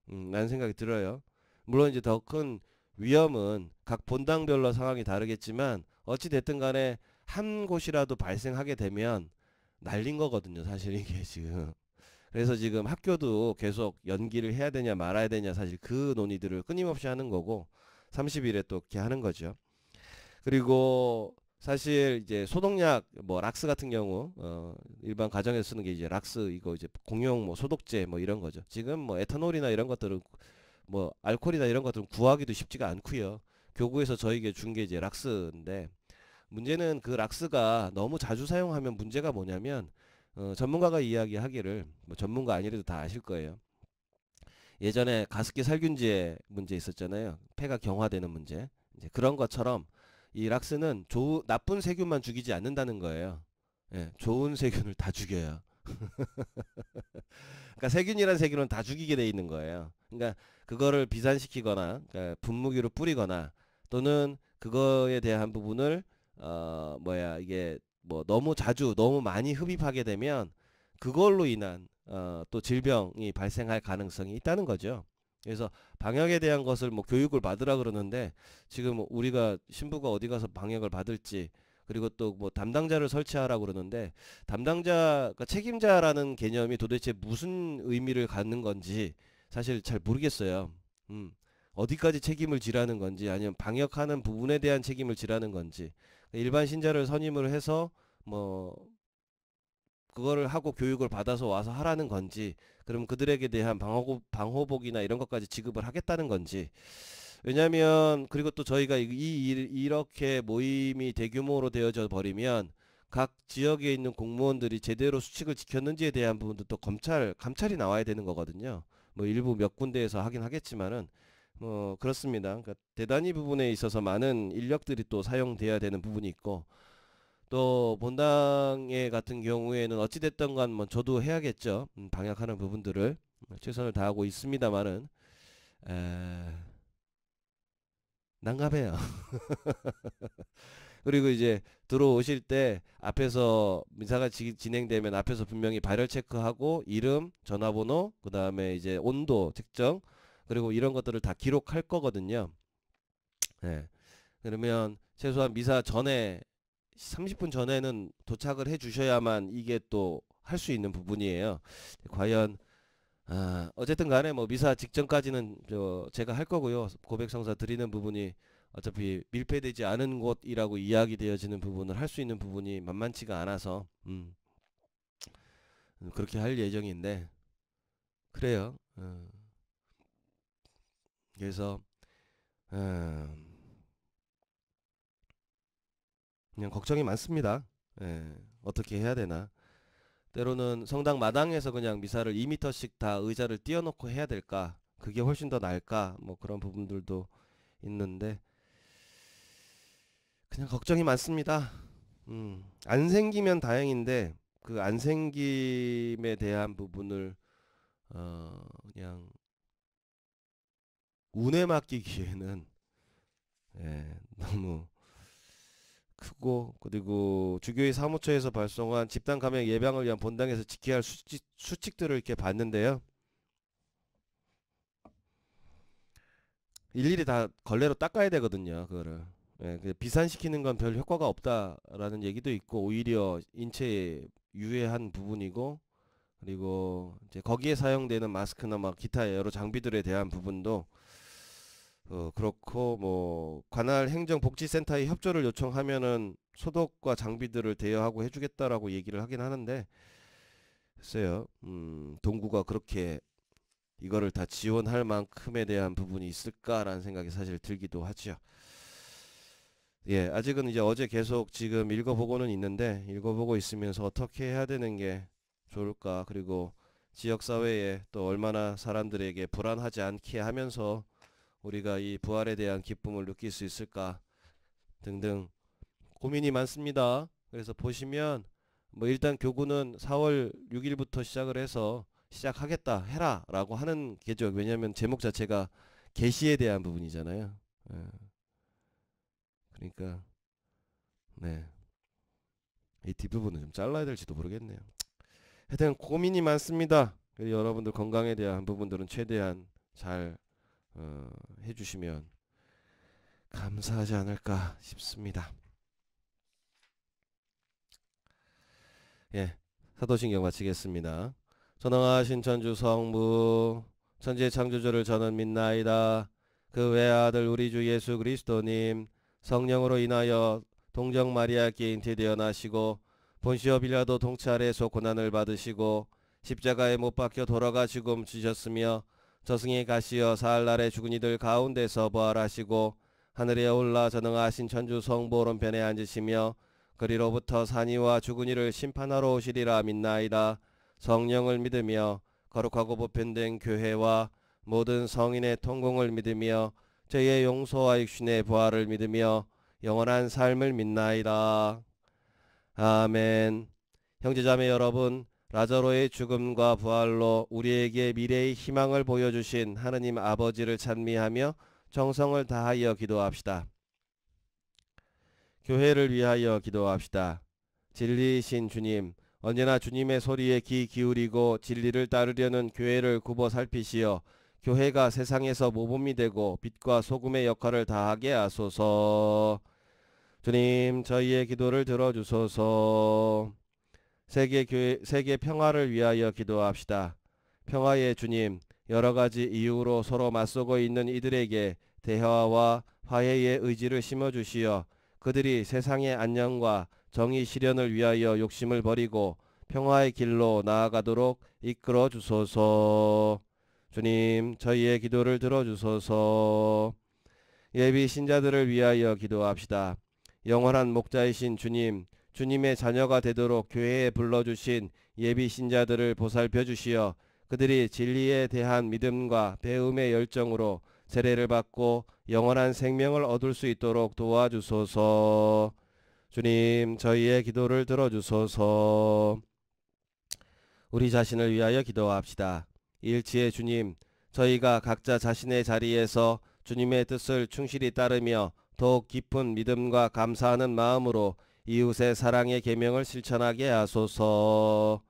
라는 생각이 들어요. 물론 이제 더 큰 위험은 각 본당별로 상황이 다르겠지만 어찌 됐든 간에 한 곳이라도 발생하게 되면 날린 거거든요. 사실 이게 지금. 그래서 지금 학교도 계속 연기를 해야 되냐 말아야 되냐 사실 그 논의들을 끊임없이 하는 거고 30일에 또 이렇게 하는 거죠. 그리고 사실 이제 소독약 뭐 락스 같은 경우 일반 가정에서 쓰는 게 이제 락스 이거 이제 공용 뭐 소독제 뭐 이런 거죠. 지금 뭐 에탄올이나 이런 것들은 뭐 알코올이나 이런 것들은 구하기도 쉽지가 않고요. 교구에서 저에게 준 게 이제 락스인데 문제는 그 락스가 너무 자주 사용하면 문제가 뭐냐면 전문가가 이야기하기를 뭐 전문가 아니래도 다 아실 거예요. 예전에 가습기 살균제에 문제 있었잖아요. 폐가 경화되는 문제. 이제 그런 것처럼 이 락스는 나쁜 세균만 죽이지 않는다는 거예요. 예, 좋은 세균을 다 죽여요. 그러니까 세균이란 세균은 다 죽이게 돼 있는 거예요. 그러니까 그거를 비산시키거나 그러니까 분무기로 뿌리거나 또는 그거에 대한 부분을 이게 뭐 너무 자주 너무 많이 흡입하게 되면 그걸로 인한 또 질병이 발생할 가능성이 있다는 거죠. 그래서 방역에 대한 것을 뭐 교육을 받으라 그러는데 지금 우리가 신부가 어디 가서 방역을 받을지 그리고 또 뭐 담당자를 설치하라 그러는데 담당자, 그러니까 책임자라는 개념이 도대체 무슨 의미를 갖는 건지 사실 잘 모르겠어요. 음, 어디까지 책임을 지라는 건지 아니면 방역하는 부분에 대한 책임을 지라는 건지 일반 신자를 선임을 해서 뭐 그거를 하고 교육을 받아서 와서 하라는 건지 그럼 그들에게 대한 방호복이나 이런 것까지 지급을 하겠다는 건지 왜냐면 그리고 또 저희가 이렇게 모임이 대규모로 되어져 버리면 각 지역에 있는 공무원들이 제대로 수칙을 지켰는지에 대한 부분도 또 감찰이 나와야 되는 거거든요. 뭐 일부 몇 군데에서 하긴 하겠지만은 뭐 그렇습니다. 그러니까 대단히 부분에 있어서 많은 인력들이 또 사용돼야 되는 부분이 있고 또 본당에 같은 경우에는 어찌 됐던 간 뭐 저도 해야겠죠. 방역하는 부분들을 최선을 다하고 있습니다만은 난감해요. 그리고 이제 들어오실 때 앞에서 미사가 진행되면 앞에서 분명히 발열 체크하고 이름, 전화번호, 그 다음에 이제 온도 측정 그리고 이런 것들을 다 기록할 거거든요. 예. 그러면 최소한 미사 전에 30분 전에는 도착을 해 주셔야만 이게 또 할 수 있는 부분이에요. 과연 어쨌든 간에 뭐 미사 직전까지는 제가 할 거고요. 고백성사 드리는 부분이 어차피 밀폐되지 않은 곳이라고 이야기되어지는 부분을 할 수 있는 부분이 만만치가 않아서 그렇게 할 예정인데 그래요. 그래서 그냥 걱정이 많습니다. 예, 어떻게 해야 되나. 때로는 성당 마당에서 그냥 미사를 2m씩 다 의자를 띄워놓고 해야 될까? 그게 훨씬 더 나을까? 뭐 그런 부분들도 있는데 그냥 걱정이 많습니다. 안 생기면 다행인데 그 안 생김에 대한 부분을 그냥 운에 맡기기에는 너무 크고 그리고 주교회 사무처에서 발송한 집단 감염 예방을 위한 본당에서 지켜야 할 수칙들을 이렇게 봤는데요. 일일이 다 걸레로 닦아야 되거든요. 그거를. 예, 비산시키는 건 별 효과가 없다라는 얘기도 있고 오히려 인체에 유해한 부분이고 그리고 이제 거기에 사용되는 마스크나 막 기타 여러 장비들에 대한 부분도 그렇고 뭐 관할 행정복지센터에 협조를 요청하면은 소독과 장비들을 대여하고 해주겠다라고 얘기를 하긴 하는데 글쎄요, 동구가 그렇게 이거를 다 지원할 만큼에 대한 부분이 있을까라는 생각이 사실 들기도 하죠. 예, 아직은 이제 어제 계속 지금 읽어보고는 있는데 읽어보고 있으면서 어떻게 해야 되는 게 좋을까 그리고 지역사회에 또 얼마나 사람들에게 불안하지 않게 하면서 우리가 이 부활에 대한 기쁨을 느낄 수 있을까 등등 고민이 많습니다. 그래서 보시면 뭐 일단 교구는 4월 6일부터 시작을 해서 시작하겠다 해라 라고 하는 게죠. 왜냐하면 제목 자체가 계시에 대한 부분이잖아요. 예, 그러니까 네, 이 뒷부분은 좀 잘라야 될지도 모르겠네요. 하여튼 고민이 많습니다. 여러분들 건강에 대한 부분들은 최대한 잘 해주시면 감사하지 않을까 싶습니다. 예, 사도신경 마치겠습니다. 전능하신 천주 성부 천지의 창조주를 저는 믿나이다. 그 외아들 우리 주 예수 그리스도님 성령으로 인하여 동정 마리아께 잉태되어 나시고 본시오 빌라도 통찰에서 고난을 받으시고 십자가에 못 박혀 돌아가 죽음 주셨으며 저승에 가시어 사흘날에 죽은 이들 가운데서 부활하시고 하늘에 올라 전능하신 천주 성부 오른편에 앉으시며 그리로부터 산이와 죽은 이를 심판하러 오시리라 믿나이다. 성령을 믿으며 거룩하고 보편된 교회와 모든 성인의 통공을 믿으며 죄의 용서와 육신의 부활을 믿으며 영원한 삶을 믿나이다. 아멘. 형제자매 여러분, 라자로의 죽음과 부활로 우리에게 미래의 희망을 보여주신 하느님 아버지를 찬미하며 정성을 다하여 기도합시다. 교회를 위하여 기도합시다. 진리이신 주님, 언제나 주님의 소리에 귀 기울이고 진리를 따르려는 교회를 굽어 살피시어 교회가 세상에서 모범이 되고 빛과 소금의 역할을 다하게 하소서. 주님, 저희의 기도를 들어주소서. 세계 평화를 위하여 기도합시다. 평화의 주님, 여러 가지 이유로 서로 맞서고 있는 이들에게 대화와 화해의 의지를 심어주시어 그들이 세상의 안녕과 정의 실현을 위하여 욕심을 버리고 평화의 길로 나아가도록 이끌어 주소서. 주님, 저희의 기도를 들어주소서. 예비 신자들을 위하여 기도합시다. 영원한 목자이신 주님, 주님의 자녀가 되도록 교회에 불러주신 예비 신자들을 보살펴 주시어 그들이 진리에 대한 믿음과 배움의 열정으로 세례를 받고 영원한 생명을 얻을 수 있도록 도와주소서. 주님, 저희의 기도를 들어주소서. 우리 자신을 위하여 기도합시다. 일치의 주님, 저희가 각자 자신의 자리에서 주님의 뜻을 충실히 따르며 더욱 깊은 믿음과 감사하는 마음으로 이웃의 사랑의 계명을 실천하게 하소서.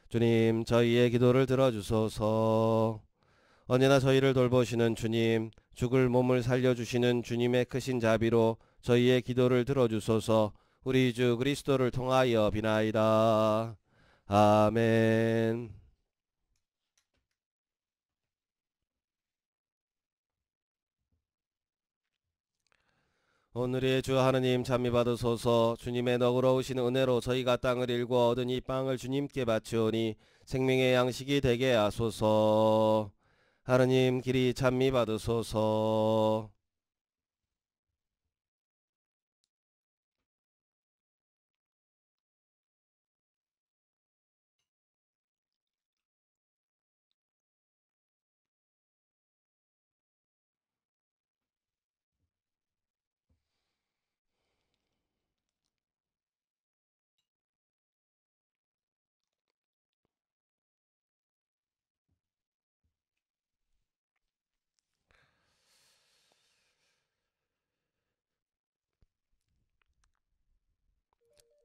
주님, 저희의 기도를 들어주소서. 언제나 저희를 돌보시는 주님, 죽을 몸을 살려주시는 주님의 크신 자비로 저희의 기도를 들어주소서. 우리 주 그리스도를 통하여 비나이다. 아멘. 오늘의 주 하느님 찬미 받으소서. 주님의 너그러우신 은혜로 저희가 땅을 일구 얻은 이 빵을 주님께 바치오니 생명의 양식이 되게 하소서. 하느님 길이 찬미 받으소서.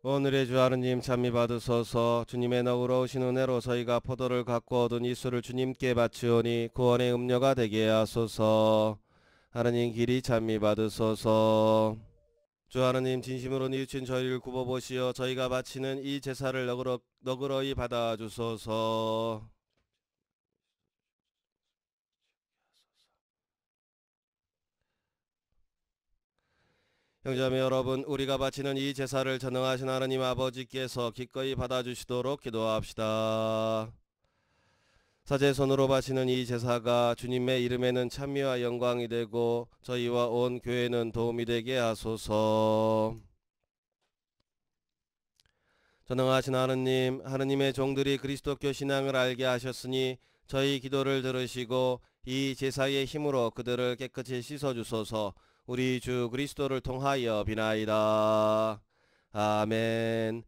오늘의 주 하느님 찬미 받으소서. 주님의 너그러우신 은혜로 저희가 포도를 갖고 얻은 이 술을 주님께 바치오니 구원의 음료가 되게 하소서. 하느님 길이 찬미 받으소서. 주 하나님, 진심으로 뉘우친 저희를 굽어보시어 저희가 바치는 이 제사를 너그러이 받아주소서. 형제자매 여러분, 우리가 바치는 이 제사를 전능하신 하나님 아버지께서 기꺼이 받아주시도록 기도합시다. 사제 손으로 바치는 이 제사가 주님의 이름에는 찬미와 영광이 되고 저희와 온 교회는 도움이 되게 하소서. 전능하신 하느님, 하느님의 종들이 그리스도교 신앙을 알게 하셨으니 저희 기도를 들으시고 이 제사의 힘으로 그들을 깨끗이 씻어주소서. 우리 주 그리스도를 통하여 비나이다. 아멘.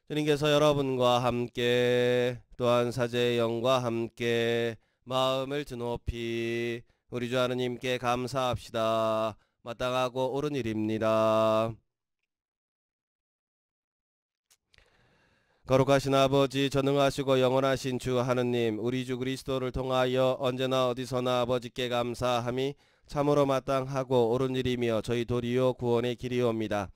주님께서 여러분과 함께 또한 사제의 영과 함께 마음을 드높이 우리 주 하느님께 감사합시다. 마땅하고 옳은 일입니다. 거룩하신 아버지, 전능하시고 영원하신 주 하느님, 우리 주 그리스도를 통하여 언제나 어디서나 아버지께 감사함이 참으로 마땅하고 옳은 일이며 저희 도리요 구원의 길이옵니다.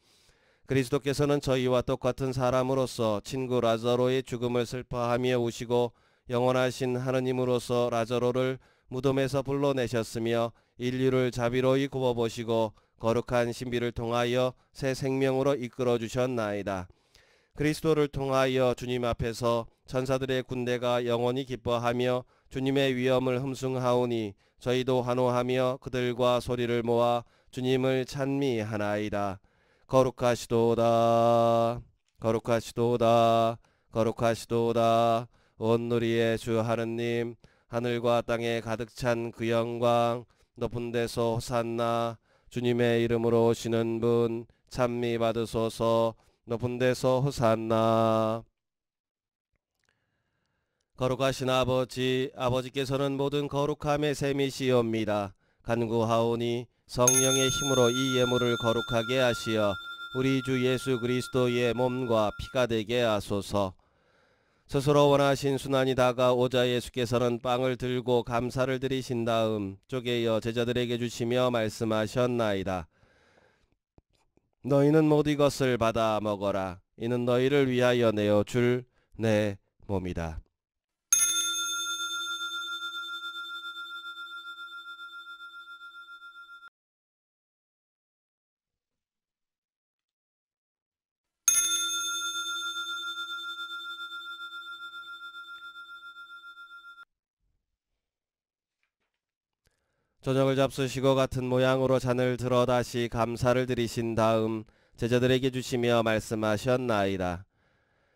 그리스도께서는 저희와 똑같은 사람으로서 친구 라자로의 죽음을 슬퍼하며 우시고 영원하신 하느님으로서 라자로를 무덤에서 불러내셨으며 인류를 자비로이 굽어보시고 거룩한 신비를 통하여 새 생명으로 이끌어 주셨나이다. 그리스도를 통하여 주님 앞에서 천사들의 군대가 영원히 기뻐하며 주님의 위엄을 흠숭하오니 저희도 환호하며 그들과 소리를 모아 주님을 찬미하나이다. 거룩하시도다, 거룩하시도다, 거룩하시도다. 온누리의 주 하느님, 하늘과 땅에 가득 찬 그 영광, 높은 데서 호산나. 주님의 이름으로 오시는 분 찬미 받으소서. 높은 데서 호산나. 거룩하신 아버지, 아버지께서는 모든 거룩함의 셈이시옵니다. 간구하오니 성령의 힘으로 이 예물을 거룩하게 하시어 우리 주 예수 그리스도의 몸과 피가 되게 하소서. 스스로 원하신 순환이 다가오자 예수께서는 빵을 들고 감사를 드리신 다음 쪼개어 제자들에게 주시며 말씀하셨나이다. 너희는 모두 이것을 받아 먹어라. 이는 너희를 위하여 내어 줄 내 몸이다. 저녁을 잡수시고 같은 모양으로 잔을 들어 다시 감사를 드리신 다음 제자들에게 주시며 말씀하셨나이다.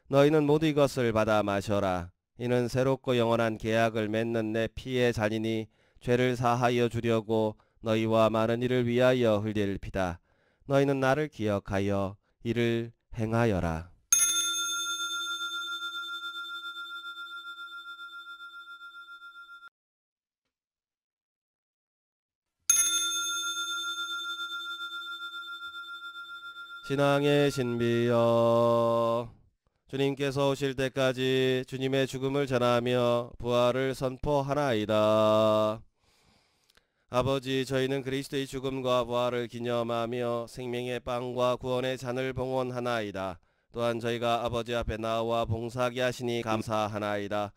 너희는 모두 이것을 받아 마셔라. 이는 새롭고 영원한 계약을 맺는 내 피의 잔이니 죄를 사하여 주려고 너희와 많은 이를 위하여 흘릴 피다. 너희는 나를 기억하여 이를 행하여라. 신앙의 신비여, 주님께서 오실 때까지 주님의 죽음을 전하며 부활을 선포하나이다. 아버지, 저희는 그리스도의 죽음과 부활을 기념하며 생명의 빵과 구원의 잔을 봉헌하나이다. 또한 저희가 아버지 앞에 나와 봉사하게 하시니 감사하나이다.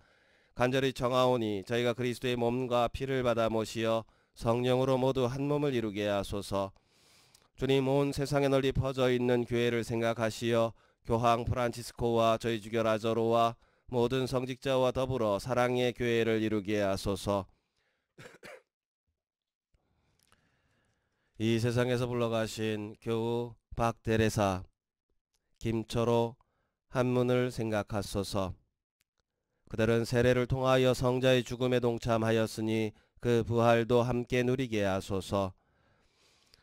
간절히 청하오니 저희가 그리스도의 몸과 피를 받아 모시어 성령으로 모두 한 몸을 이루게 하소서. 주님, 온 세상에 널리 퍼져 있는 교회를 생각하시어 교황 프란치스코와 저희 주교 라자로와 모든 성직자와 더불어 사랑의 교회를 이루게 하소서. 이 세상에서 불러가신 교우 박대레사, 김철호 한문을 생각하소서. 그들은 세례를 통하여 성자의 죽음에 동참하였으니 그 부활도 함께 누리게 하소서.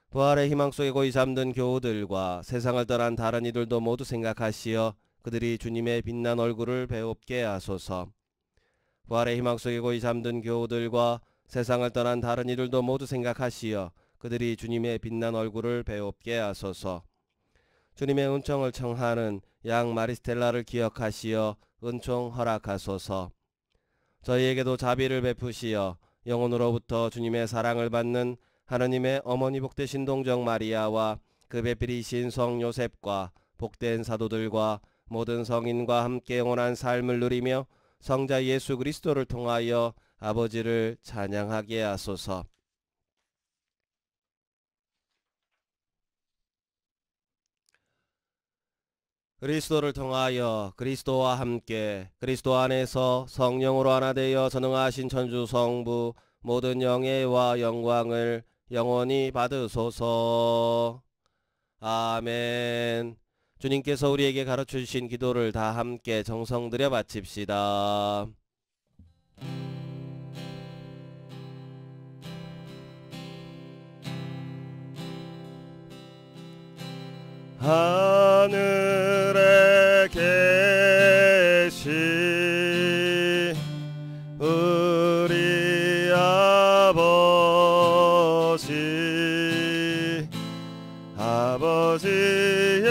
부활의 희망 속에 고이 잠든 교우들과 세상을 떠난 다른 이들도 모두 생각하시어 그들이 주님의 빛난 얼굴을 배웁게 하소서. 부활의 희망 속에 고이 잠든 교우들과 세상을 떠난 다른 이들도 모두 생각하시어 그들이 주님의 빛난 얼굴을 배웁게 하소서. 주님의 은총을 청하는 양 마리스텔라를 기억하시어 은총 허락하소서. 저희에게도 자비를 베푸시어 영혼으로부터 주님의 사랑을 받는 하느님의 어머니 복되신 동정 마리아와 그 배필이신 성 요셉과 복된 사도들과 모든 성인과 함께 영원한 삶을 누리며 성자 예수 그리스도를 통하여 아버지를 찬양하게 하소서. 그리스도를 통하여 그리스도와 함께 그리스도 안에서 성령으로 하나 되어 전능하신 천주 성부 모든 영예와 영광을 영원히 받으소서. 아멘. 주님께서 우리에게 가르쳐 주신 기도를 다 함께 정성 들여 바칩시다. 하늘에 계신 우리 아버지의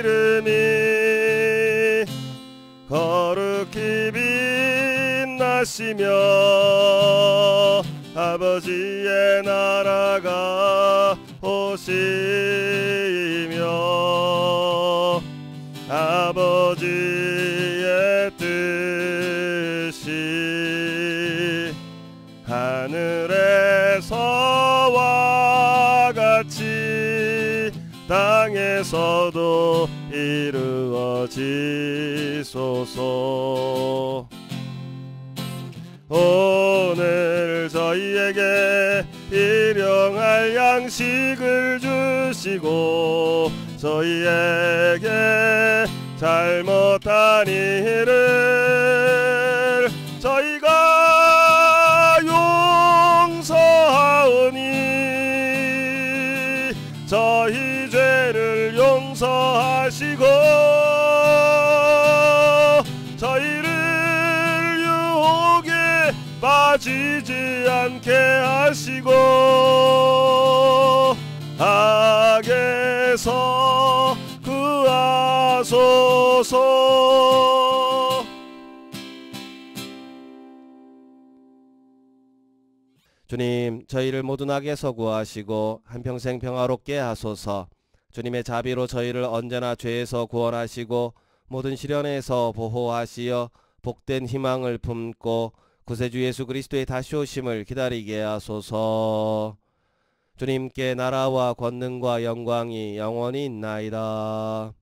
이름이 거룩히 빛나시며 아버지의 나라가 오시며 아버지의 뜻이 하늘에서와 같이 땅에서도 이루어지소서. 오늘 저희에게 일용할 양식을 주시고 저희에게 잘못한 일을 저희가 용서하오니 저희 죄를 용서하시고 저희를 유혹에 빠지지 않게 하시고 악에서 구하소서. 주님, 저희를 모든 악에서 구하시고 한평생 평화롭게 하소서. 주님의 자비로 저희를 언제나 죄에서 구원하시고 모든 시련에서 보호하시어 복된 희망을 품고 구세주 예수 그리스도의 다시 오심을 기다리게 하소서. 주님께 나라와 권능과 영광이 영원히 있나이다.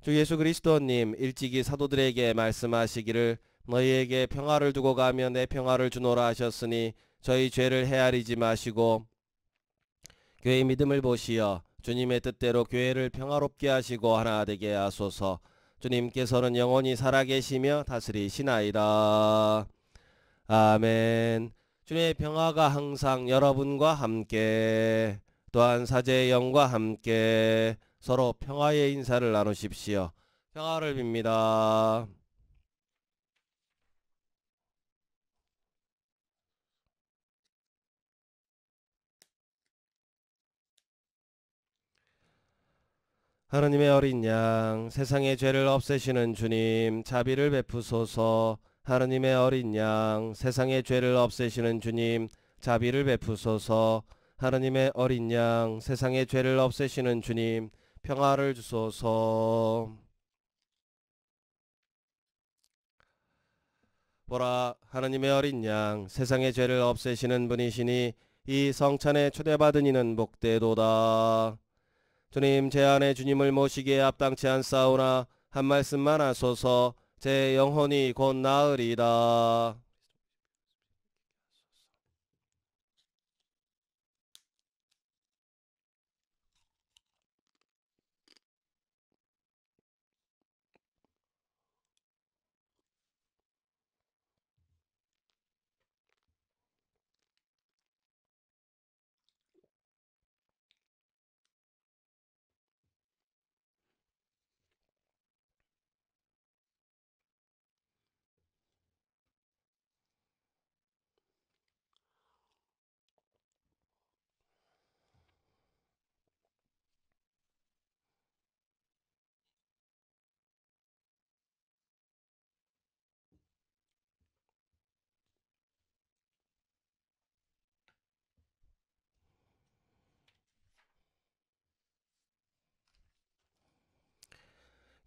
주 예수 그리스도님 일찍이 사도들에게 말씀하시기를 너희에게 평화를 두고 가며 내 평화를 주노라 하셨으니 저희 죄를 헤아리지 마시고 교회의 믿음을 보시어 주님의 뜻대로 교회를 평화롭게 하시고 하나 되게 하소서. 주님께서는 영원히 살아계시며 다스리시나이다. 아멘. 주님의 평화가 항상 여러분과 함께 또한 사제의 영과 함께 서로 평화의 인사를 나누십시오. 평화를 빕니다. 하느님의 어린 양 세상의 죄를 없애시는 주님 자비를 베푸소서. 하느님의 어린 양 세상의 죄를 없애시는 주님 자비를 베푸소서. 하느님의 어린 양 세상의 죄를 없애시는 주님 평화를 주소서. 보라 하느님의 어린 양 세상의 죄를 없애시는 분이시니 이 성찬에 초대받은 이는 복되도다. 주님 제 안에 주님을 모시기에 합당치 않사오나 한 말씀만 하소서. 제 영혼이 곧 나으리다.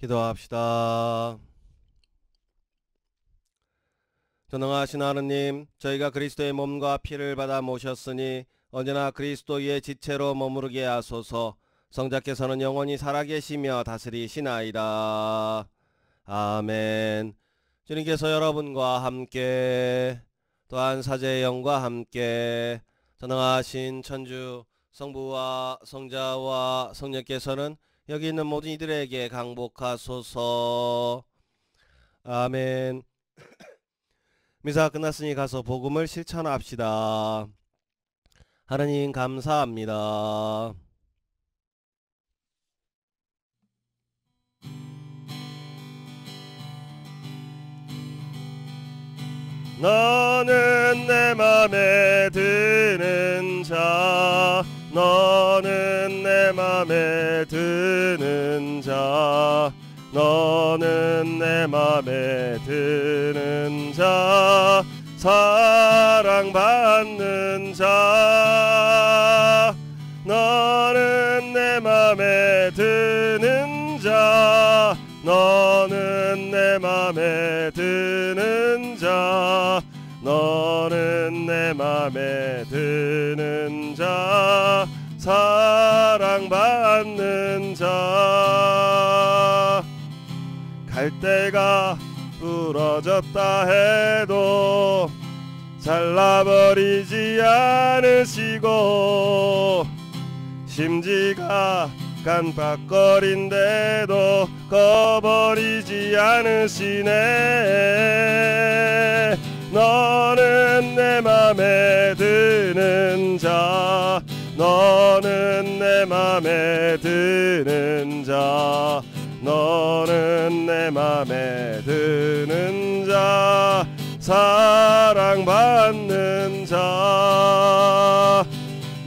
기도합시다. 전능하신 하느님, 저희가 그리스도의 몸과 피를 받아 모셨으니 언제나 그리스도의 지체로 머무르게 하소서. 성자께서는 영원히 살아계시며 다스리시나이다. 아멘. 주님께서 여러분과 함께 또한 사제의 영과 함께 전능하신 천주 성부와 성자와 성령께서는 여기 있는 모든 이들에게 강복하소서. 아멘. 미사 끝났으니 가서 복음을 실천합시다. 하느님 감사합니다. 너는 내 맘에 드는 자, 너는 내 맘에 드는 자, 너는 내 맘에 드는 자, 사랑받는 자, 너는 내 맘에 드는 자, 너는 내 맘에 드는 자, 너는 내 맘에 드는 자, 사랑받는 자. 갈대가 부러졌다 해도 잘라버리지 않으시고, 심지가 깜빡거린데도 꺼버리지 않으시네. 너는 내 맘에 드는 자, 너는 내 맘에 드는 자, 너는 내 맘에 드는 자, 사랑받는 자,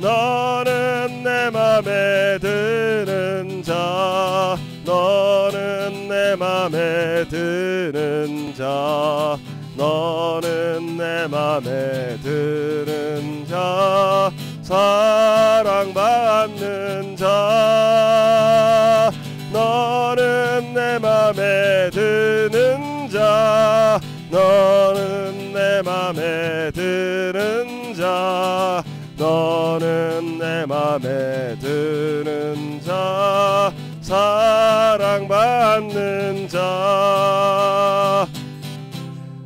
너는 내 맘에 드는 자, 너는 내 맘에 드는 자, 너는 내 맘에 드는 자, 사랑받는 자, 너는 내 맘에 드는 자, 너는 내 맘에 드는 자, 너는 내 맘에 드는 자, 사랑받는 자.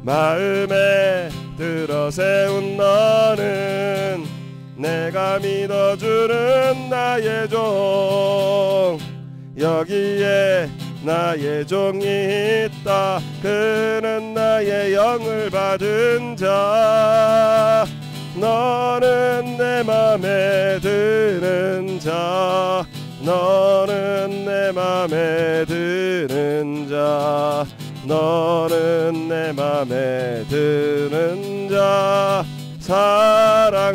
마음에 들어 세운 너는 내가 믿어주는 나의 종, 여기에 나의 종이 있다. 그는 나의 영을 받은 자, 너는 내 맘에 드는 자, 너는 내 맘에 드는 자, 너는 내 맘에 드는 자,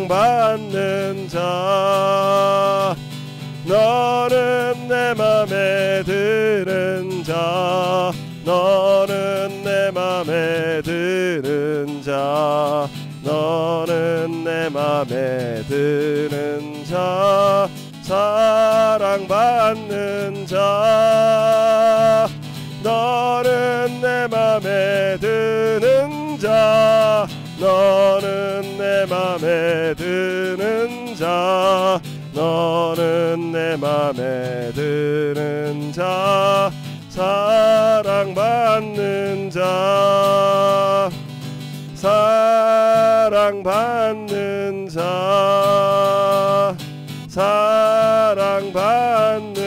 사랑받는 자, 너는 내 맘에 드는 자, 너는 내 맘에 드는 자, 너는 내 맘에 드는 자, 사랑받는 자, 너는 내 맘에 드는 자, 너는 내 맘에 드는 자, 너는 내 맘에 드는 자, 사랑받는 자, 사랑받는 자, 사랑받는